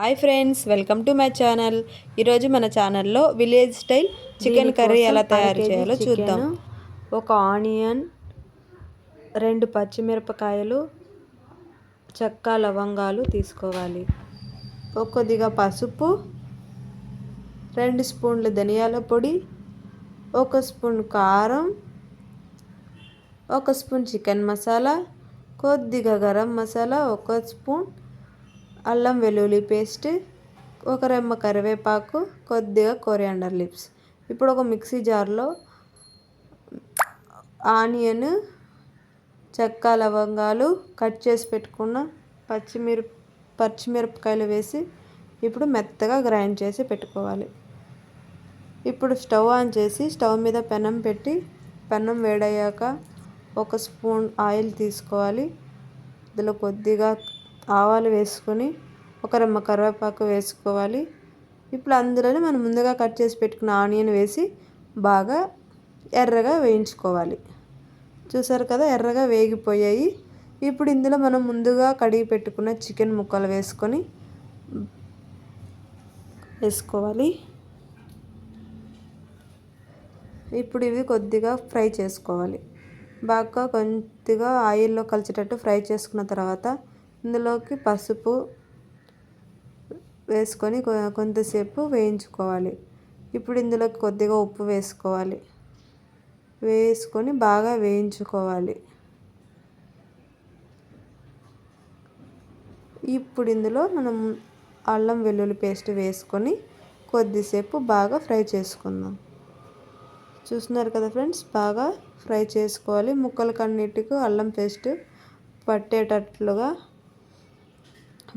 Hi friends, welcome to my channel. ఈరోజు మన ఛానల్లో విలేజ్ స్టైల్ చికెన్ కర్రీ ఎలా తయారు చేయాలో చూద్దాం. ఒక ఆనియన్, 2 పచ్చిమిరపకాయలు, చెక్క లవంగాలు తీసుకోవాలి. కొద్దిగా పసుపు, 2 స్పూన్లు ధనియాల పొడి, 1 స్పూన్ కారం, 1 స్పూన్ చికెన్ మసాలా, కొద్దిగా గరం మసాలా, 1 స్పూన్ అల్లం వెల్లుల్లి పేస్ట్, 1 రెమ్మ కరివేపాకు, కొద్దిగా కొరియాండర్ లీవ్స్. ఇప్పుడు ఒక మిక్సీ జార్లో ఆనియన్, చెక్క లవంగాలు, కట్ చేసి పెట్టుకున్న పచ్చిమిరపకాయలు వేసి ఇప్పుడు మెత్తగా గ్రైండ్ చేసి పెట్టుకోవాలి. ఇప్పుడు స్టవ్ ఆన్ చేసి స్టవ్ మీద పెనం పెట్టి పెనం వేడయ్యాక 1 స్పూన్ ఆయిల్ తీసుకోవాలి. ఇందులో కొద్దిగా ఆవాలు వేసుకొని 1 రెమ్మ కరివేపాకు వేసుకోవాలి. ఇప్పుడు అందులోనే మనం ముందుగా కట్ చేసి పెట్టుకున్న ఆనియన్ వేసి బాగా ఎర్రగా వేయించుకోవాలి. చూసారు కదా, ఎర్రగా వేగిపోయాయి. ఇప్పుడు ఇందులో మనం ముందుగా కడిగి పెట్టుకున్న చికెన్ ముక్కలు వేసుకోవాలి. ఇప్పుడు ఇవి కొద్దిగా ఫ్రై చేసుకోవాలి. బాగా కొద్దిగా ఆయిల్లో కలిసేటట్టు ఫ్రై చేసుకున్న తర్వాత ఇందులోకి పసుపు వేసుకొని కొంతసేపు వేయించుకోవాలి. ఇప్పుడు ఇందులోకి కొద్దిగా ఉప్పు వేసుకొని బాగా వేయించుకోవాలి. ఇప్పుడు ఇందులో మనం అల్లం వెల్లుల్లి పేస్ట్ వేసుకొని కొద్దిసేపు బాగా ఫ్రై చేసుకుందాం. చూస్తున్నారు కదా ఫ్రెండ్స్, బాగా ఫ్రై చేసుకోవాలి. ముక్కలకన్నిటికీ అల్లం పేస్ట్ పట్టేటట్లుగా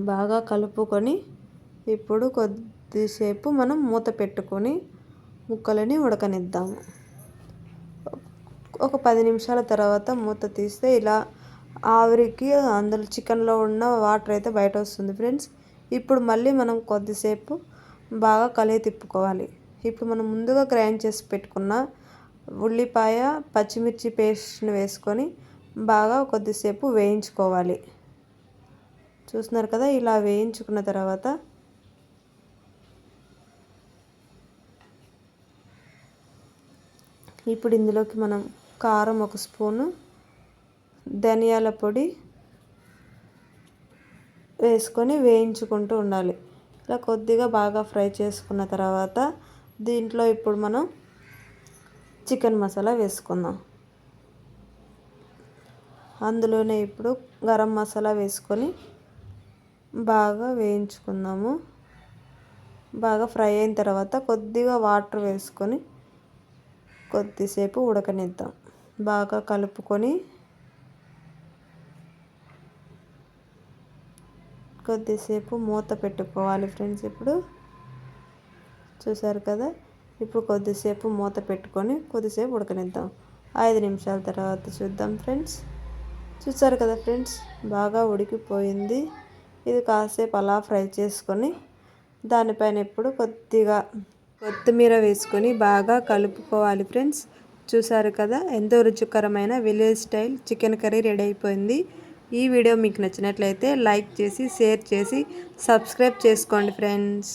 బాగా కలుపుకొని ఇప్పుడు కొద్దిసేపు మనం మూత పెట్టుకొని ముక్కలని ఉడకనిద్దాము. ఒక 10 నిమిషాల తర్వాత మూత తీస్తే ఇలా ఆవిరికి అందులో చికెన్లో ఉన్న వాటర్ అయితే బయట వస్తుంది ఫ్రెండ్స్. ఇప్పుడు మళ్ళీ మనం కొద్దిసేపు బాగా తిప్పుకోవాలి. ఇప్పుడు మనం ముందుగా గ్రైండ్ చేసి పెట్టుకున్న ఉల్లిపాయ, పచ్చిమిర్చి పేస్ట్ని వేసుకొని బాగా కొద్దిసేపు వేయించుకోవాలి. చూస్తున్నారు కదా, ఇలా వేయించుకున్న తర్వాత ఇప్పుడు ఇందులోకి మనం కారం 1 స్పూను, ధనియాల పొడి వేసుకొని వేయించుకుంటూ ఉండాలి. ఇలా కొద్దిగా బాగా ఫ్రై చేసుకున్న తర్వాత దీంట్లో ఇప్పుడు మనం చికెన్ మసాలా వేసుకుందాం. అందులోనే ఇప్పుడు గరం మసాలా వేసుకొని బాగా వేయించుకుందాము. బాగా ఫ్రై అయిన తర్వాత కొద్దిగా వాటర్ వేసుకొని కొద్దిసేపు ఉడకనిద్దాం. బాగా కలుపుకొని కొద్దిసేపు మూత పెట్టుకోవాలి ఫ్రెండ్స్. ఇప్పుడు చూసారు కదా, ఇప్పుడు కొద్దిసేపు మూత పెట్టుకొని కొద్దిసేపు ఉడకనిద్దాం. 5 నిమిషాల తర్వాత చూద్దాం ఫ్రెండ్స్. చూసారు కదా ఫ్రెండ్స్, బాగా ఉడికిపోయింది. ఇది కాసేపు అలా ఫ్రై చేసుకొని దానిపైన ఇప్పుడు కొద్దిగా కొత్తిమీర వేసుకొని బాగా కలుపుకోవాలి ఫ్రెండ్స్. చూసారు కదా, ఎంతో రుచికరమైన village style chicken curry ready అయిపోయింది. ఈ వీడియో మీకు నచ్చినట్లయితే లైక్ చేసి, షేర్ చేసి, సబ్స్క్రైబ్ చేసుకోండి ఫ్రెండ్స్.